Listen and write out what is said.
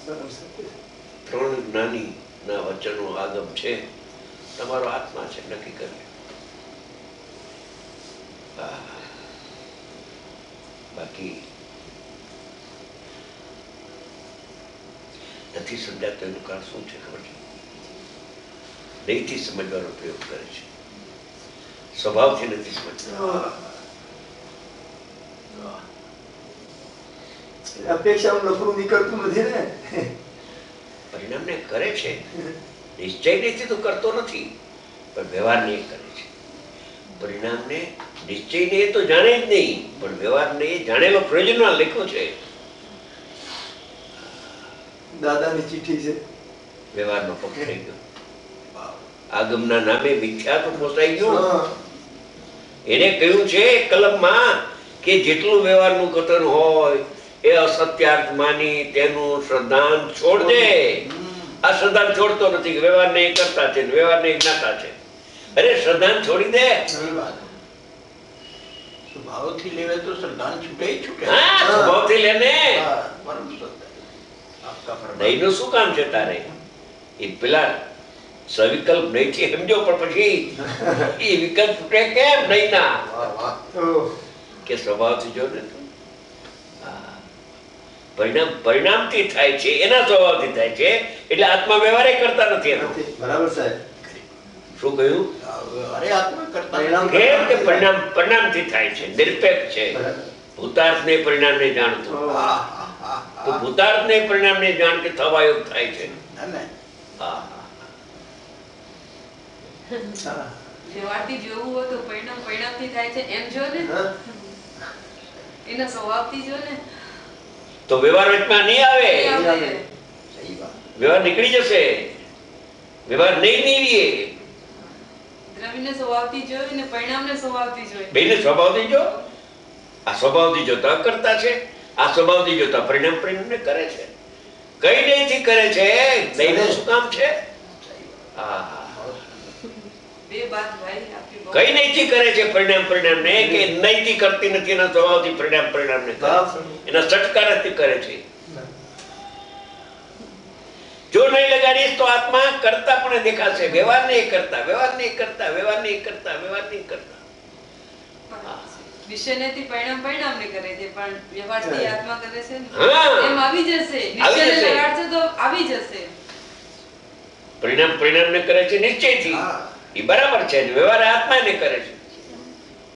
ત્રણ જ્ઞાની ના વચનો આગમ છે, તમારો આત્મા છે, નક્કી કરે. બાકી નથી સમજાતો એનું કારણ શું છે ખબર છે? નહીંથી સમજવાનો પ્રયોગ કરે છે, સ્વભાવથી નથી સમજતો. અપેક્ષાનું લફડું નીકળતું નથી ને. પરિણામને કરે છે, નિશ્ચયથી તો કરતો નથી, પણ વ્યવહારને એ કરે છે. પરિણામને નિશ્ચયને એ તો જાણે જ નહીં, પણ વ્યવહારને એ જાણેલો પ્રયોજનમાં લખ્યો છે. દાદાની ચિઠ્ઠી છે, વ્યવહારનો પક્ષ થઈ ગયો. આગમના નામે મિથ્યા તો પોસાઈ ગયું. એને કહ્યું છે કલમમાં કે જેટલું વ્યવહારનું કથન હોય એ અસત્યાર્થ માની તેનું શ્રદ્ધાન છોડ દે. આ શ્રદ્ધાન છોડતો નથી, વ્યવહારને એ કરતા છે, વ્યવહારને એ જ્ઞાતા છે. અરે શ્રદ્ધાન છોડી દે. સ્વભાવથી લેવે તો શ્રદ્ધાન છૂટે છૂટે. હા, સ્વભાવથી લેને. નહીંનું શું કામ છે તારે? એ પેલા સવિકલ્પ નહીંથી સમજો, પણ પછી એ વિકલ્પ છૂટે કેમ નહીં ના? કે સ્વભાવથી જો ને પરિણામ પરિણામથી થાય છે, એના સ્વભાવથી થાય છે. એટલે આત્મા વ્યવહાર કરતા નથી એનો. બરાબર સાહેબ. શું કહ્યું? અરે આત્મા કરતા કેમ કે પરિણામ પરિણામથી થાય છે, નિરપેક્ષ છે. ભૂતાર્થને પરિણામને જાણતું, તો ભૂતાર્થને પરિણામને જાણ કે થવા યોગ થાય છે. હા, વ્યવહારથી જોવું હોય તો પરિણામ પરિણામથી થાય છે એમ જો ને, એના સ્વભાવથી જો ને, તો વ્યવહાર વચમાં નહીં આવે. વ્યવહાર નીકળી જશે. વ્યવહાર નહીં નીવીએ. દ્રવ્યને સ્વભાવથી જોયું ને પરિણામને સ્વભાવથી જોયું. બેને સ્વભાવથી જો. આ સ્વભાવથી જોતા કરતા છે, આ સ્વભાવથી જોતા પરિણામ પરિણામને કરે છે. કઈ નહીંથી કરે છે? દહીંનું શું કામ છે? હા, બે બાત ભાઈ આપી બહુ. કઈ નહીંથી કરે છે પરિણામ પરિણામને, કે નહીંથી કરતી નથી એના સ્વભાવથી પરિણામ પરિણામને કરે છે. એના સટકારથી કરે છે. જો નહીં લગાડીશ તો આત્મા કરતા પણ દેખાશે. વ્યવહાર નહીં કરતા, વ્યવહાર નહીં કરતા, વ્યવહાર નહીં કરતા, વ્યવહાર નહીં કરતા. નિશ્ચયથી પરિણામ પરિણામને કરે છે, પણ વ્યવહારથી આત્મા કરે છે ને. હા. એમ આવી જશે. આવી નિશ્ચયને જશે. લગાડશે તો આવી જશે. પરિણામ પરિણામને કરે છે નિશ્ચયથી, એ બરાબર છે. વ્યવહાર આત્માને કરે છે.